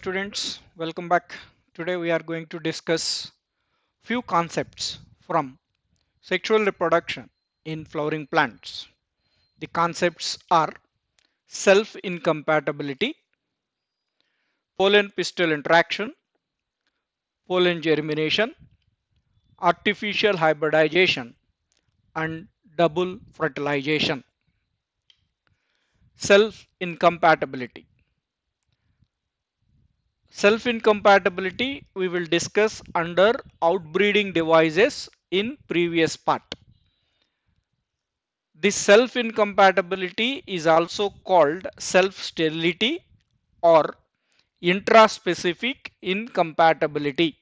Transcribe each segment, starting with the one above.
students, welcome back. Today we are going to discuss few concepts from sexual reproduction in flowering plants. The concepts are self incompatibility, pollen pistil interaction, pollen germination, artificial hybridization and double fertilization. Self incompatibility. Self incompatibility we will discuss under outbreeding devices in previous part. This self incompatibility is also called self sterility or intraspecific incompatibility.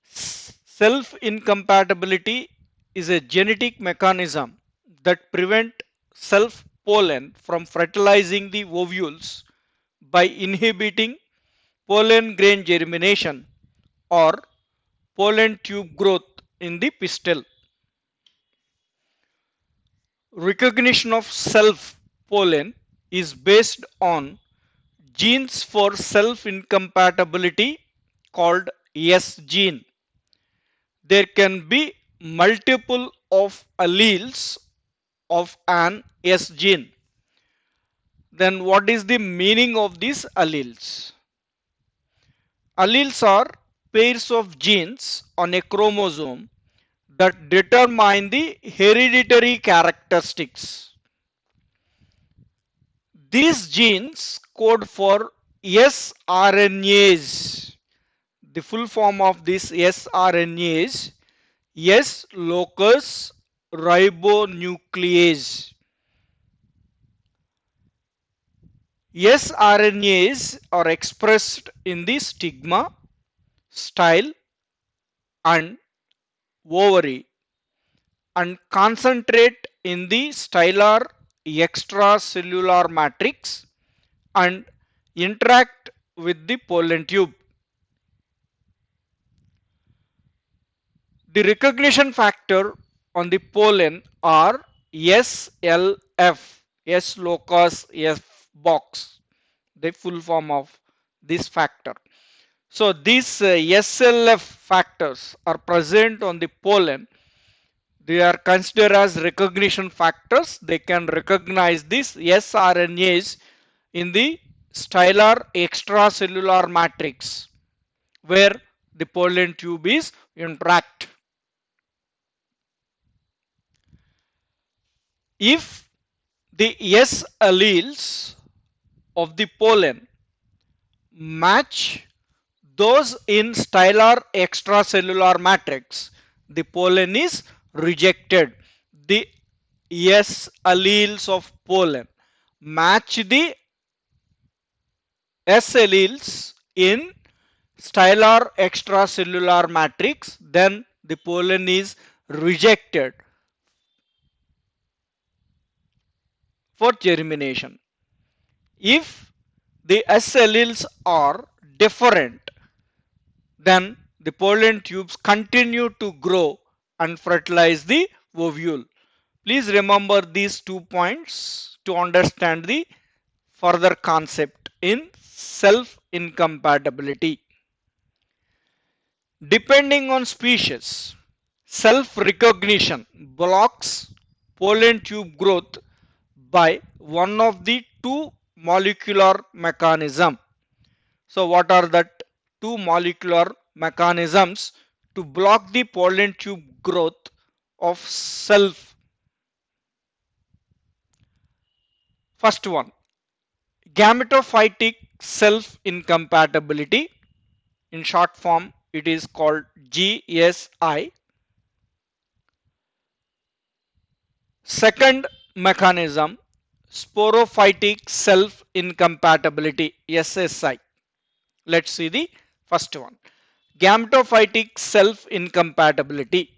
Self incompatibility is a genetic mechanism that prevents self pollen from fertilizing the ovules by inhibiting pollen grain germination or pollen tube growth in the pistil. Recognition of self pollen is based on genes for self incompatibility called S gene. There can be multiple of alleles of an S gene. Then what is the meaning of these alleles? Alleles are pairs of genes on a chromosome that determine the hereditary characteristics. These genes code for sRNAs. The full form of this sRNAs, S locus ribonuclease. sRNAs are expressed in the stigma, style and ovary and concentrate in the stylar extracellular matrix and interact with the pollen tube. The recognition factor on the pollen are SLF, S locus F box, the full form of this factor. So these SLF factors are present on the pollen. They are considered as recognition factors. They can recognize these sRNAs in the stylar extracellular matrix where the pollen tube is interact. If the S alleles of the pollen match those in stylar extracellular matrix, the pollen is rejected. The S alleles of pollen match the S alleles in stylar extracellular matrix, then the pollen is rejected for germination. If the S alleles are different, then the pollen tubes continue to grow and fertilize the ovule. Please remember these 2 points to understand the further concept in self incompatibility. Depending on species, self recognition blocks pollen tube growth by one of the two molecular mechanism. So what are that two molecular mechanisms to block the pollen tube growth of self? First one, gametophytic self incompatibility. In short form, it is called GSI. Second mechanism, sporophytic self incompatibility, SSI. Let's see the first one, gametophytic self incompatibility.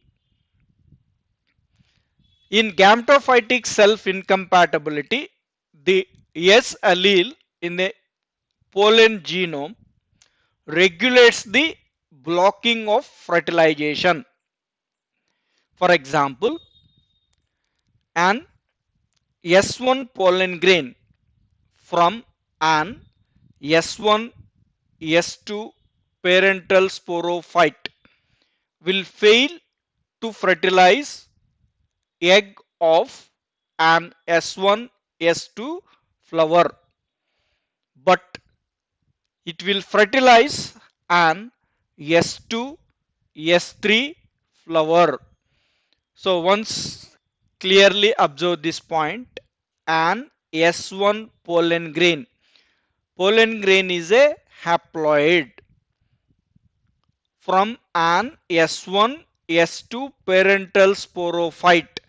In gametophytic self incompatibility, the S allele in the pollen genome regulates the blocking of fertilization. For example, an S1 pollen grain from an S1 S2 parental sporophyte will fail to fertilize egg of an S1 S2 flower, but it will fertilize an S2 S3 flower. So once clearly observe this point, an S1 pollen grain. Pollen grain is a haploid from an S1 S2 parental sporophyte.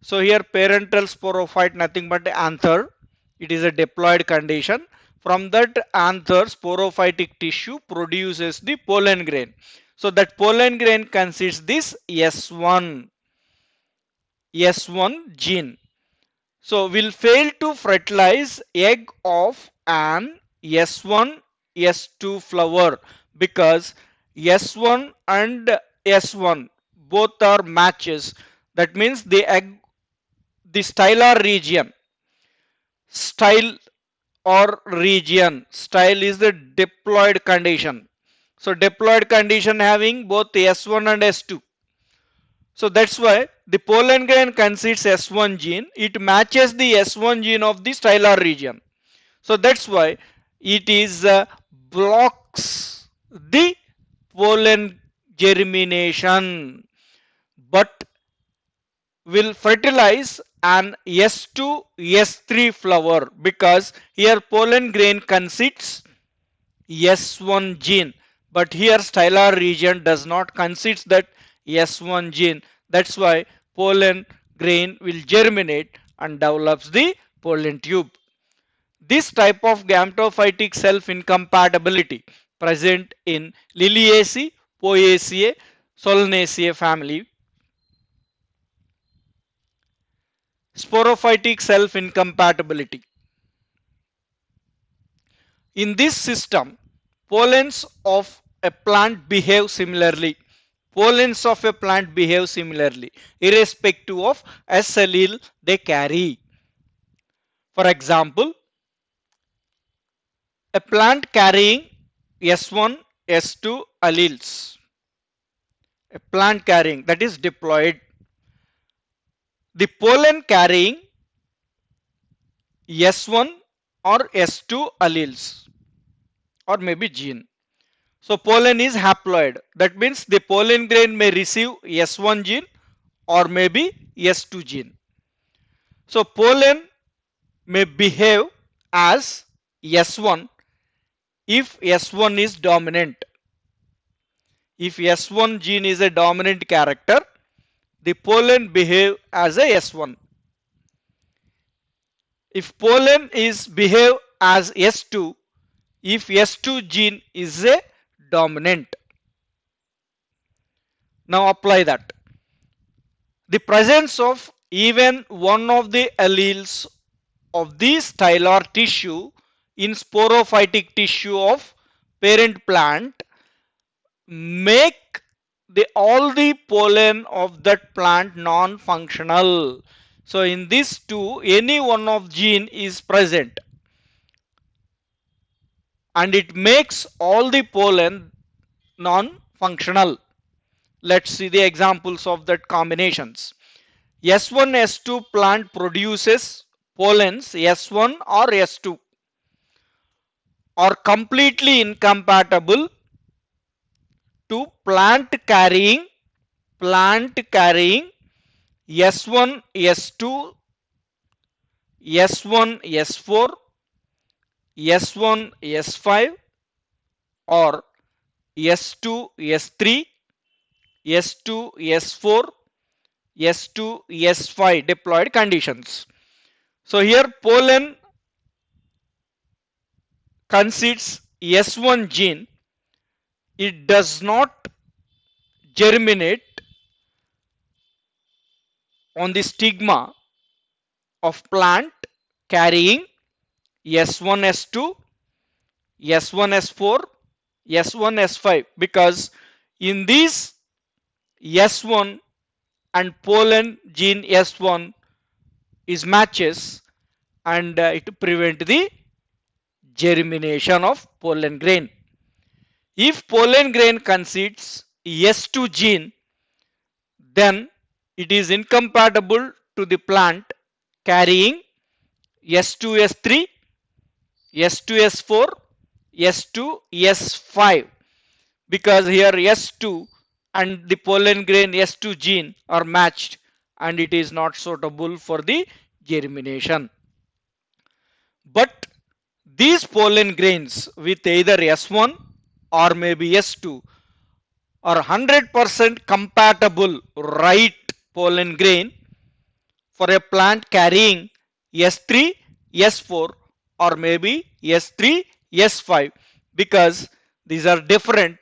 So here parental sporophyte nothing but anther. It is a diploid condition. From that anther sporophytic tissue produces the pollen grain. So that pollen grain consists this S1 gene. So will fail to fertilize egg of an S1 S2 flower because S1 and S1 both are matches. That means the stylar region, style or region, style is the diploid condition. So diploid condition having both S1 and S2. So that's why the pollen grain consists S1 gene. It matches the S1 gene of the stylar region. So that's why it is blocks the pollen germination, but will fertilize an S2 S3 flower because here pollen grain consists S1 gene, but here stylar region does not consist that S1 gene. That's why pollen grain will germinate and develops the pollen tube. This type of gametophytic self-incompatibility present in Liliaceae, Poaceae, Solanaceae family. Sporophytic self-incompatibility. In this system, pollens of a plant behave similarly. Pollens of a plant behave similarly, irrespective of S allele they carry. For example, a plant carrying S1, S2 alleles. A plant carrying, that is diploid. The pollen carrying S1 or S2 alleles or maybe gene. So pollen is haploid. That means the pollen grain may receive S1 gene or maybe S2 gene. So pollen may behave as S1 if S1 is dominant. If S1 gene is a dominant character, the pollen behave as a S1. If pollen is behave as S2, if S2 gene is a dominant. Now apply that. The presence of even one of the alleles of the stylar tissue in sporophytic tissue of parent plant make all the pollen of that plant non-functional. So in this two, any one of gene is present and it makes all the pollen non-functional. Let's see the examples of that combinations. S1 S2 plant produces pollens S1 or S2 are completely incompatible to plant carrying S1 S2 S1 S4 S1 S5 or S2 S3 S2 S4 S2 S5 diploid conditions. So here pollen consists S1 gene. It does not germinate on the stigma of plant carrying S1 S2 S1 S4 S1 S5 because in these S1 and pollen gene S1 is matches and it prevent the germination of pollen grain. If pollen grain concedes S2 gene, then it is incompatible to the plant carrying S2S3, S2S4, S2S5, because here S2 and the pollen grain S2 gene are matched and it is not suitable for the germination. But these pollen grains with either S1 or maybe S2 are 100% compatible right pollen grain for a plant carrying S3, S4 or maybe S3, S5, because these are different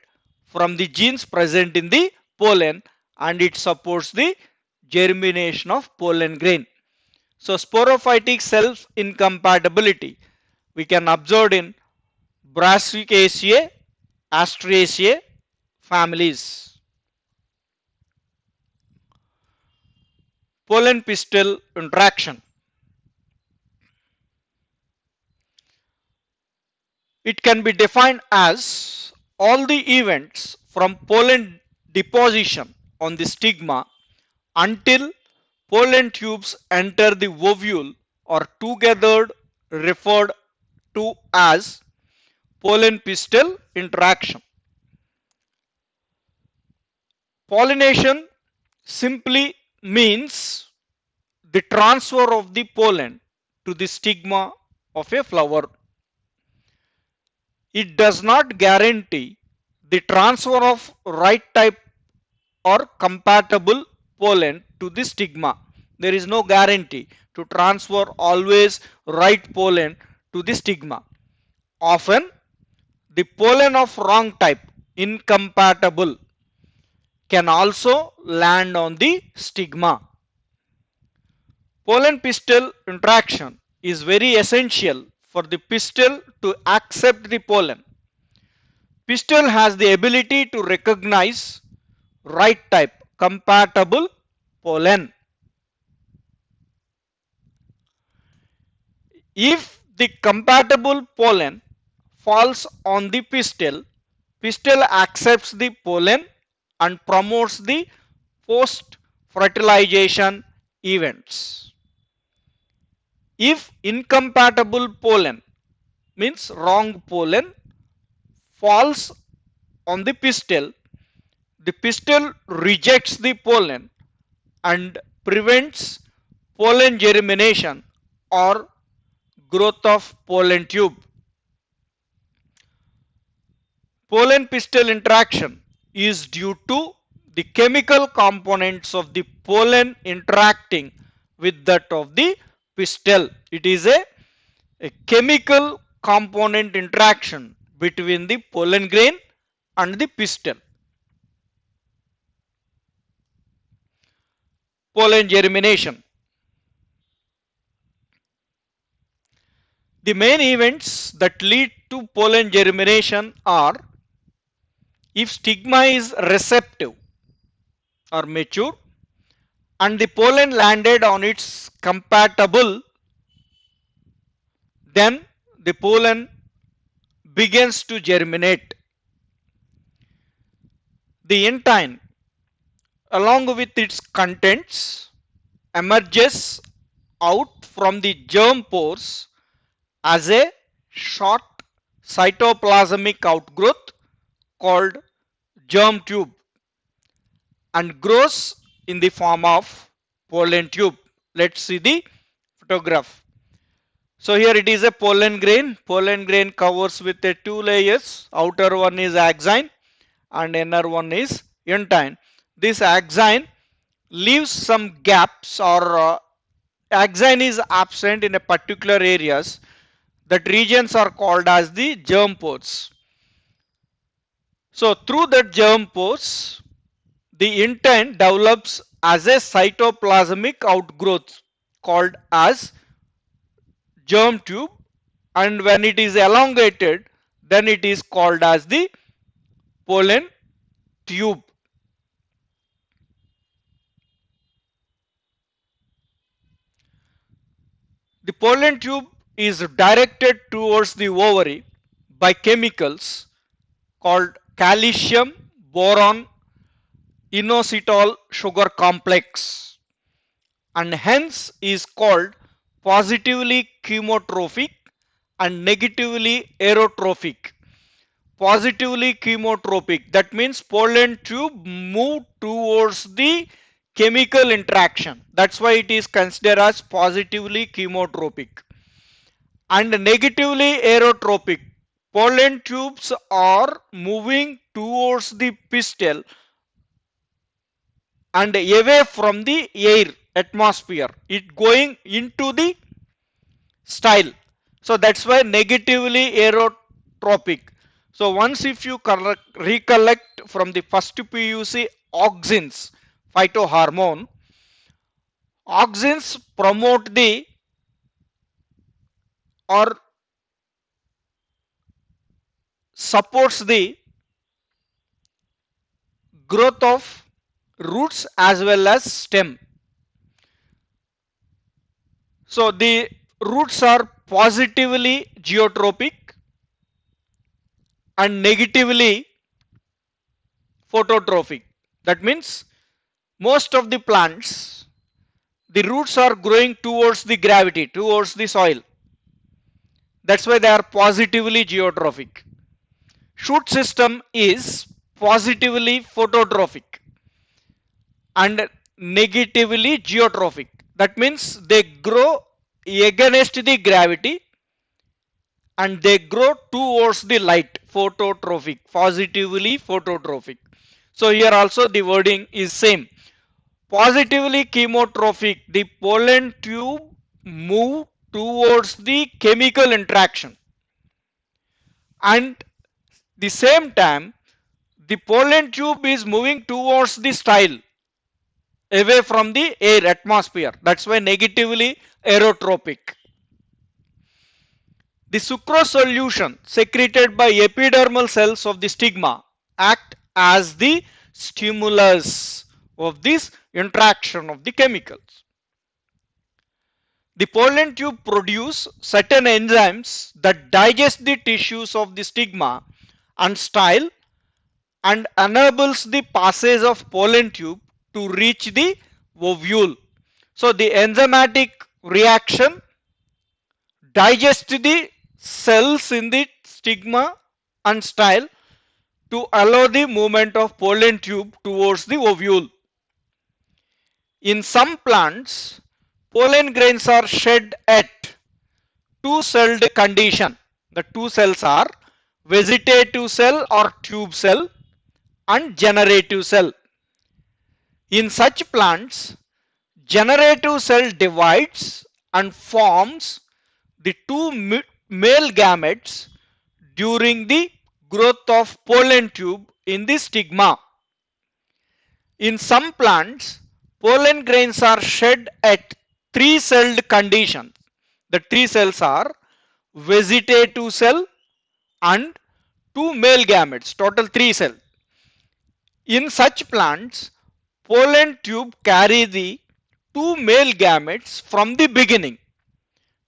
from the genes present in the pollen and it supports the germination of pollen grain. So sporophytic self incompatibility we can observe in Brassicaceae, Asteraceae families. Pollen pistil interaction. It can be defined as all the events from pollen deposition on the stigma until pollen tubes enter the ovule are together referred to as pollen pistil interaction. Pollination simply means the transfer of the pollen to the stigma of a flower. It does not guarantee the transfer of right type or compatible pollen to the stigma. There is no guarantee to transfer always right pollen to the stigma. Often the pollen of wrong type, incompatible, can also land on the stigma. Pollen pistil interaction is very essential for the pistil to accept the pollen. Pistil has the ability to recognize right type compatible pollen. If the compatible pollen falls on the pistil, pistil accepts the pollen and promotes the post fertilization events. If incompatible pollen means wrong pollen falls on the pistil, the pistil rejects the pollen and prevents pollen germination or growth of pollen tube. Pollen pistil interaction is due to the chemical components of the pollen interacting with that of the pistil. It is a chemical component interaction between the pollen grain and the pistil. Pollen germination. The main events that lead to pollen germination are if stigma is receptive or mature and the pollen landed on its compatible, then the pollen begins to germinate. The intine, along with its contents, emerges out from the germ pores as a short cytoplasmic outgrowth called germ tube and grows in the form of pollen tube. Let's see the photograph. So here it is a pollen grain. Pollen grain covers with a two layers. Outer one is axine and inner one is intine. This axine leaves some gaps or axine is absent in a particular areas. That regions are called as the germ pores. So through that germ pores, the intine develops as a cytoplasmic outgrowth called as germ tube, and when it is elongated then it is called as the pollen tube. The pollen tube is directed towards the ovary by chemicals called calcium boron inositol sugar complex, and hence is called positively chemotrophic and negatively aerotrophic. Positively chemotrophic, that means pollen tube move towards the chemical interaction, that's why it is considered as positively chemotropic. And negatively aerotropic, pollen tubes are moving towards the pistil and away from the air atmosphere, it going into the style. So that's why negatively aerotropic. So once if you recollect from the first PUC, auxins, phytohormone, auxins promote the or supports the growth of roots as well as stem. So the roots are positively geotropic and negatively phototrophic. That means most of the plants, the roots are growing towards the gravity, towards the soil. That's why they are positively geotrophic. Shoot system is positively phototrophic and negatively geotrophic. That means they grow against the gravity and they grow towards the light, phototrophic, positively phototrophic. So here also the wording is same. Positively chemotrophic, the pollen tube move towards the chemical interaction, and the same time the pollen tube is moving towards the style away from the air atmosphere, that's why negatively aerotropic. The sucrose solution secreted by epidermal cells of the stigma act as the stimulus of this interaction of the chemicals. The pollen tube produce certain enzymes that digest the tissues of the stigma and style and enables the passage of pollen tube to reach the ovule. So the enzymatic reaction digest the cells in the stigma and style to allow the movement of pollen tube towards the ovule. In some plants, pollen grains are shed at two-celled condition. The two cells are vegetative cell or tube cell and generative cell. In such plants, generative cell divides and forms the two male gametes during the growth of pollen tube in the stigma. In some plants, pollen grains are shed at three-celled condition. The three cells are vegetative cell and two male gametes, total three cells. In such plants, pollen tube carry the two male gametes from the beginning.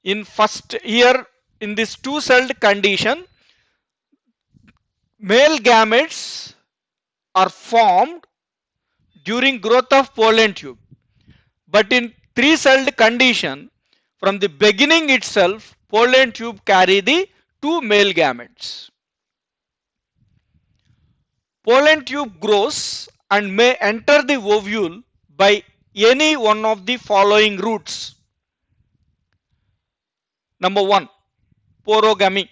In first here, in this two-celled condition, male gametes are formed during growth of pollen tube. But in three-celled condition, from the beginning itself, pollen tube carry the two male gametes. Pollen tube grows and may enter the ovule by any one of the following routes. Number 1, porogamy.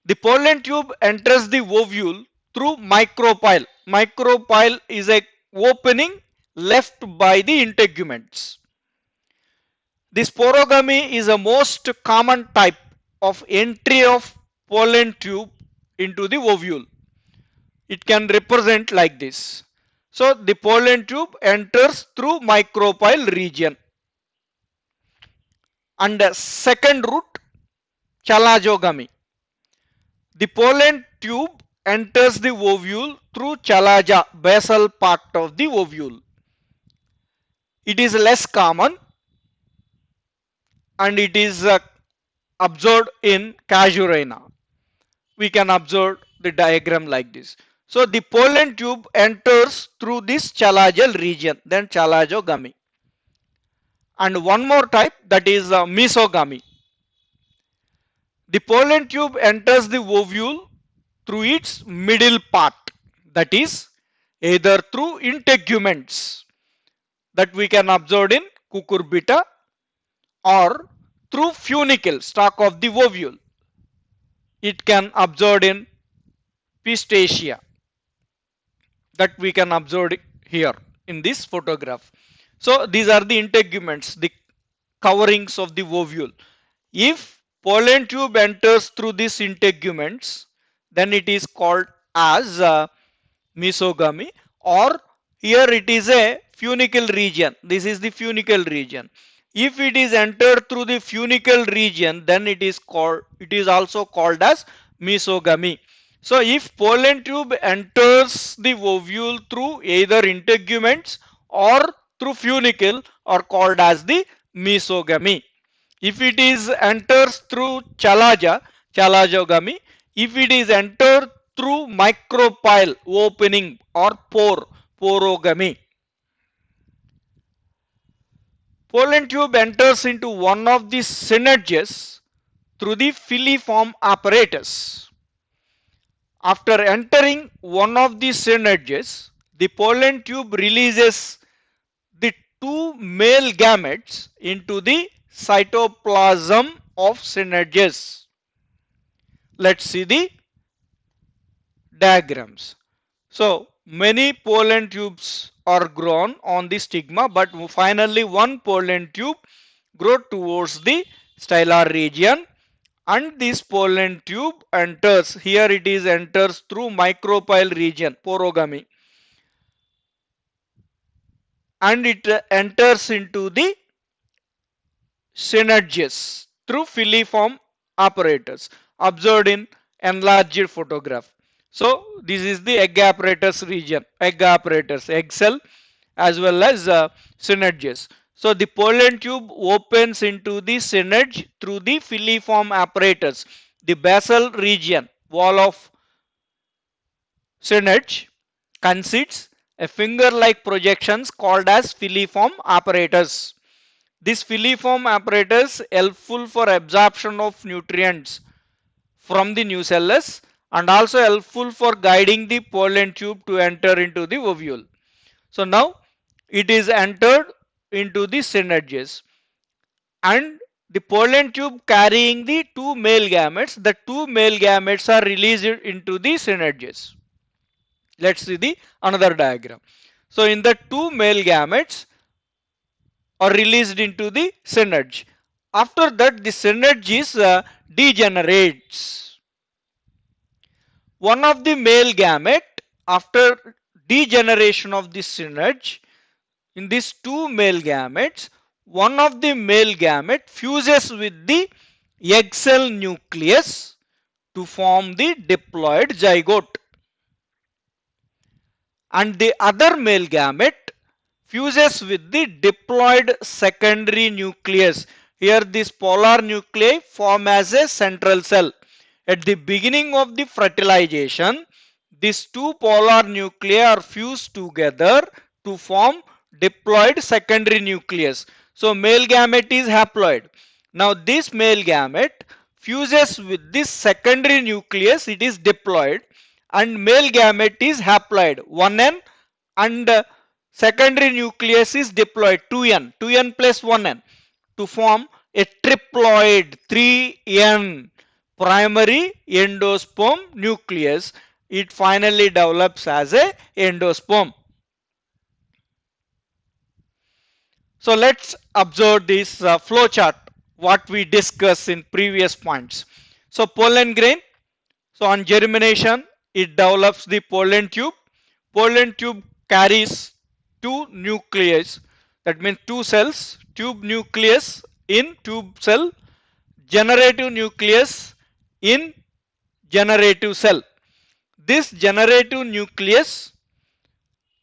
The pollen tube enters the ovule through micropyle. Micropyle is a opening left by the integuments. This porogamy is a most common type of entry of pollen tube into the ovule. It can represent like this. So the pollen tube enters through micropyle region. And the second route, chalazogamy. The pollen tube enters the ovule through chalaza, basal part of the ovule. It is less common and it is observed in Casuarina. We can observe the diagram like this. So the pollen tube enters through this chalazial region, then chalazogamy. And one more type, that is mesogamy. The pollen tube enters the ovule through its middle part, that is either through integuments that we can observe in cucurbita or through funicle, stalk of the ovule. It can observe in Pistacia, that we can observe here in this photograph. So these are the integuments, the coverings of the ovule. If pollen tube enters through these integuments, then it is called as mesogamy, or here it is a funicle region. This is the funicle region. If it is entered through the funicle region, then it is also called as mesogamy. So if pollen tube enters the ovule through either integuments or through funicle, are called as the mesogamy. If it is enters through chalazogamy. If it is entered through micropyle opening or porogamy. Pollen tube enters into one of the synerges through the filiform apparatus. After entering one of the synerges, the pollen tube releases the two male gametes into the cytoplasm of synerges. Let's see the diagrams. So many pollen tubes are grown on the stigma, but finally one pollen tube grows towards the stylar region, and this pollen tube enters, here it is enters through micropyle region, porogamy, and it enters into the synerges through filiform apparatus observed in enlarged photograph. So this is the egg apparatus region, egg apparatus, egg cell as well as synerges. So the pollen tube opens into the synerge through the filiform apparatus. The basal region, wall of synerge, consists a finger-like projections called as filiform apparatus. This filiform apparatus helpful for absorption of nutrients from the nucellus and also helpful for guiding the pollen tube to enter into the ovule. So now it is entered into the synerges, and the pollen tube carrying the two male gametes, the two male gametes are released into the synerges. Let's see the another diagram. So in the two male gametes are released into the synerge. After that the synerge is degenerates. One of the male gamete, after degeneration of the synerge, in these two male gametes, one of the male gamete fuses with the egg cell nucleus to form the diploid zygote, and the other male gamete fuses with the diploid secondary nucleus. Here this polar nuclei form as a central cell. At the beginning of the fertilization, these two polar nuclei are fused together to form diploid secondary nucleus. So male gamete is haploid. Now this male gamete fuses with this secondary nucleus, it is diploid, and male gamete is haploid, 1n, and secondary nucleus is diploid, 2n plus 1n, to form a triploid, 3n, primary endosperm nucleus. It finally develops as a endosperm. So let's observe this flow chart, what we discussed in previous points. So pollen grain, so on germination it develops the pollen tube. Pollen tube carries two nucleus, that means two cells, tube nucleus in tube cell, generative nucleus in generative cell. This generative nucleus,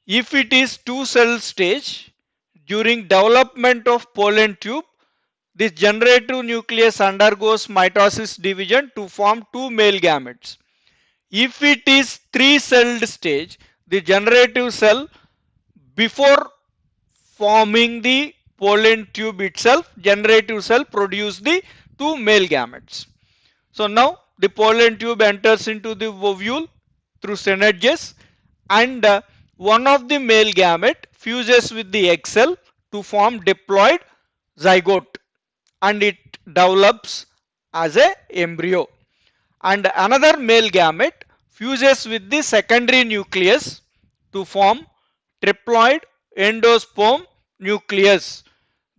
if it is two cell stage, during development of pollen tube, This generative nucleus undergoes mitosis division to form two male gametes. If it is three-celled stage, the generative cell, before forming the pollen tube itself, generative cell produce the two male gametes. So now the pollen tube enters into the ovule through synerges, and one of the male gamete fuses with the egg cell to form diploid zygote, and it develops as a embryo. And another male gamete fuses with the secondary nucleus to form triploid endosperm nucleus.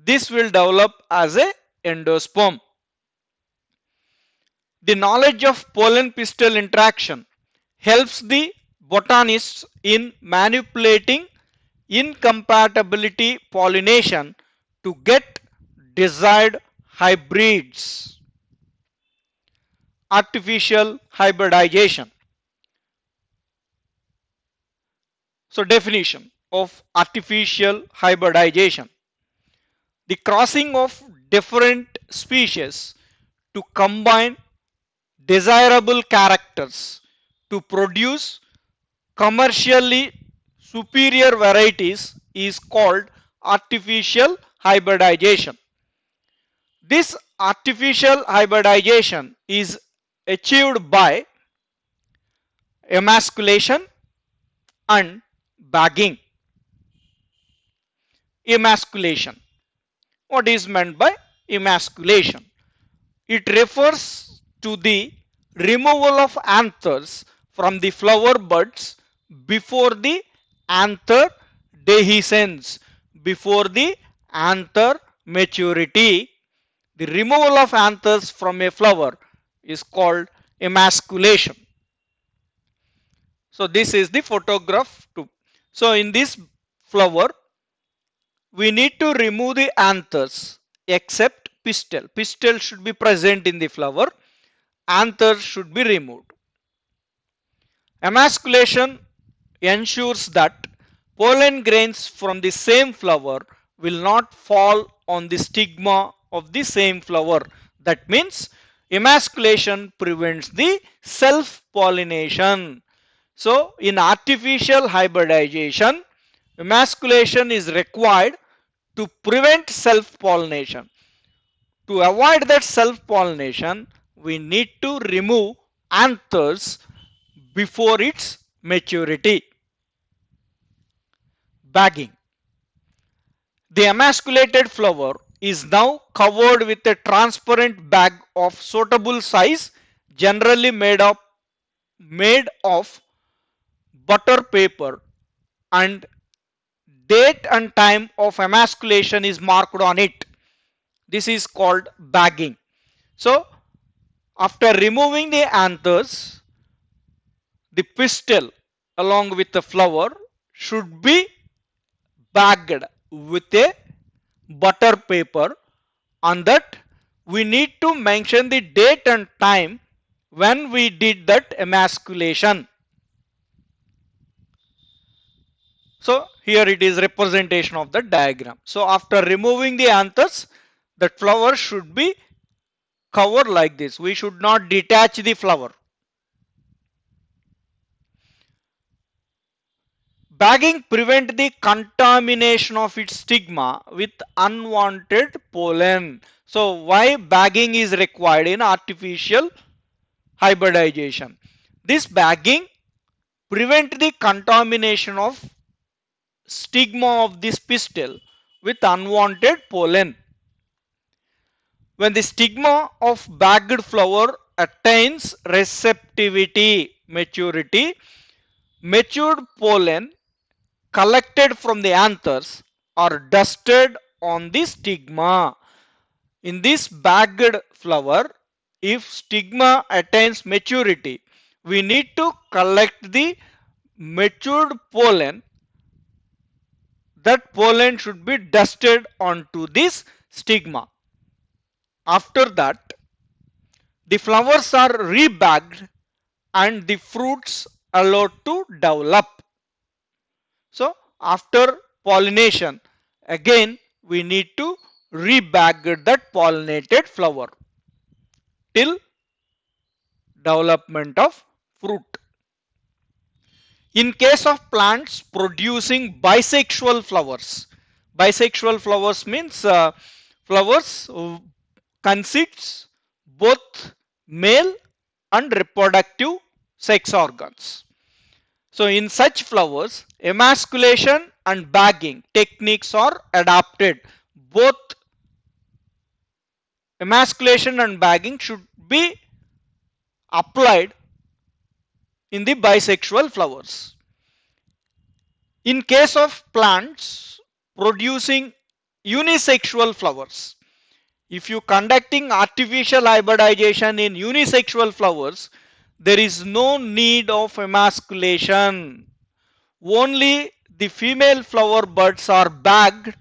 This will develop as a endosperm. The knowledge of pollen-pistil interaction helps the botanists in manipulating incompatibility pollination to get desired hybrids. Artificial hybridization. So definition of artificial hybridization: the crossing of different species to combine desirable characters to produce commercially superior varieties is called artificial hybridization. This artificial hybridization is achieved by emasculation and bagging. Emasculation. What is meant by emasculation? It refers to the removal of anthers from the flower buds before the anther dehiscence, before the anther maturity. The removal of anthers from a flower is called emasculation. So this is the photograph too. So in this flower, we need to remove the anthers except pistil. Pistil should be present in the flower. Anthers should be removed. Emasculation ensures that pollen grains from the same flower will not fall on the stigma of the same flower. That means emasculation prevents the self-pollination. So in artificial hybridization, emasculation is required to prevent self-pollination. To avoid that self-pollination, we need to remove anthers before its maturity. Bagging. The emasculated flower is now covered with a transparent bag of suitable size, generally made of butter paper, and date and time of emasculation is marked on it. This is called bagging. So after removing the anthers, the pistil along with the flower should be bagged with a butter paper. On that, we need to mention the date and time when we did that emasculation. So here it is representation of the diagram. So after removing the anthers, the flower should be covered like this. We should not detach the flower. Bagging prevents the contamination of its stigma with unwanted pollen. So why bagging is required in artificial hybridization? This bagging prevents the contamination of stigma of this pistil with unwanted pollen. When the stigma of bagged flower attains receptivity, maturity, matured pollen collected from the anthers are dusted on the stigma. In this bagged flower, if stigma attains maturity, we need to collect the matured pollen. That pollen should be dusted onto this stigma. After that, the flowers are rebagged and the fruits allowed to develop. So after pollination, again we need to rebagged that pollinated flower till development of fruit. In case of plants producing bisexual flowers means flowers consists both male and reproductive sex organs. So in such flowers, emasculation and bagging techniques are adapted. Both emasculation and bagging should be applied in the bisexual flowers. In case of plants producing unisexual flowers, if you conducting artificial hybridization in unisexual flowers, there is no need of emasculation. Only the female flower buds are bagged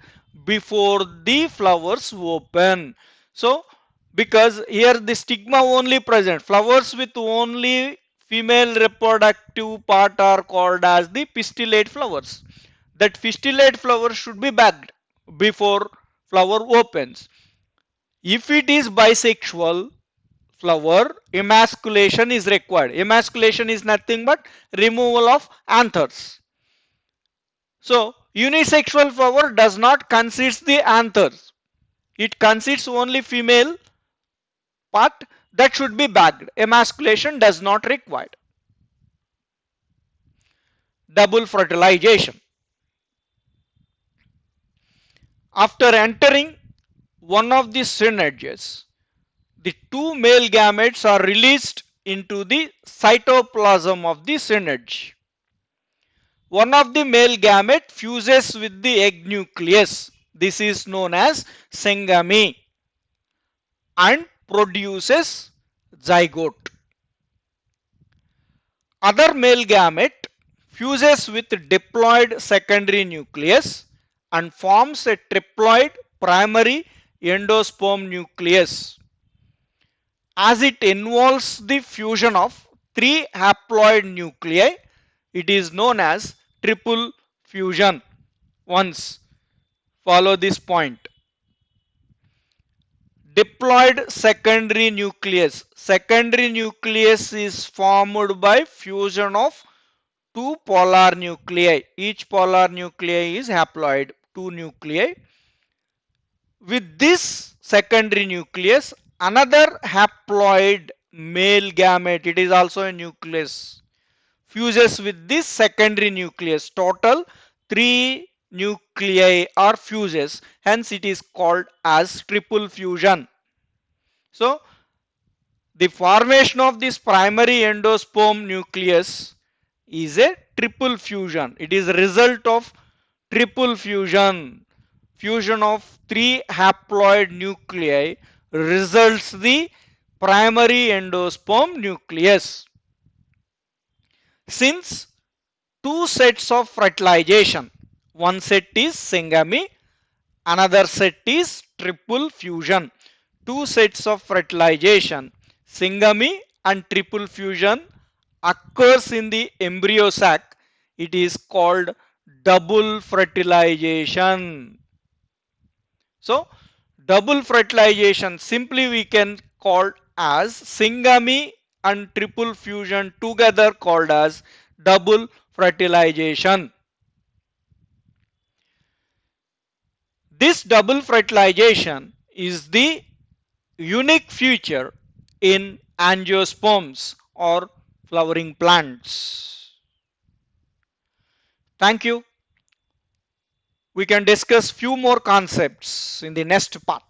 before the flowers open. So because here the stigma only present, flowers with only female reproductive part are called as the pistillate flowers. That pistillate flower should be bagged before flower opens. If it is bisexual flower, emasculation is required. Emasculation is nothing but removal of anthers. So unisexual flower does not consist the anthers. It consists only female part that should be bagged. Emasculation does not require. Double fertilization. After entering one of the synergies, the two male gametes are released into the cytoplasm of the synergy. One of the male gamete fuses with the egg nucleus. This is known as syngamy and produces zygote. Other male gamete fuses with diploid secondary nucleus and forms a triploid primary endosperm nucleus. As it involves the fusion of three haploid nuclei, it is known as triple fusion. Once follow this point. Diploid secondary nucleus. Secondary nucleus is formed by fusion of two polar nuclei. Each polar nuclei is haploid, two nuclei. With this secondary nucleus, another haploid male gamete, it is also a nucleus, fuses with this secondary nucleus. Total 3 nuclei are fuses, hence it is called as triple fusion. So the formation of this primary endosperm nucleus is a triple fusion. It is a result of triple fusion. Fusion of three haploid nuclei results the primary endosperm nucleus. Since two sets of fertilization, one set is syngamy, another set is triple fusion. Two sets of fertilization, syngamy and triple fusion, occurs in the embryo sac. It is called double fertilization. So double fertilization simply we can call as syngamy and triple fusion together called as double fertilization. This double fertilization is the unique feature in angiosperms or flowering plants. Thank you. We can discuss few more concepts in the next part.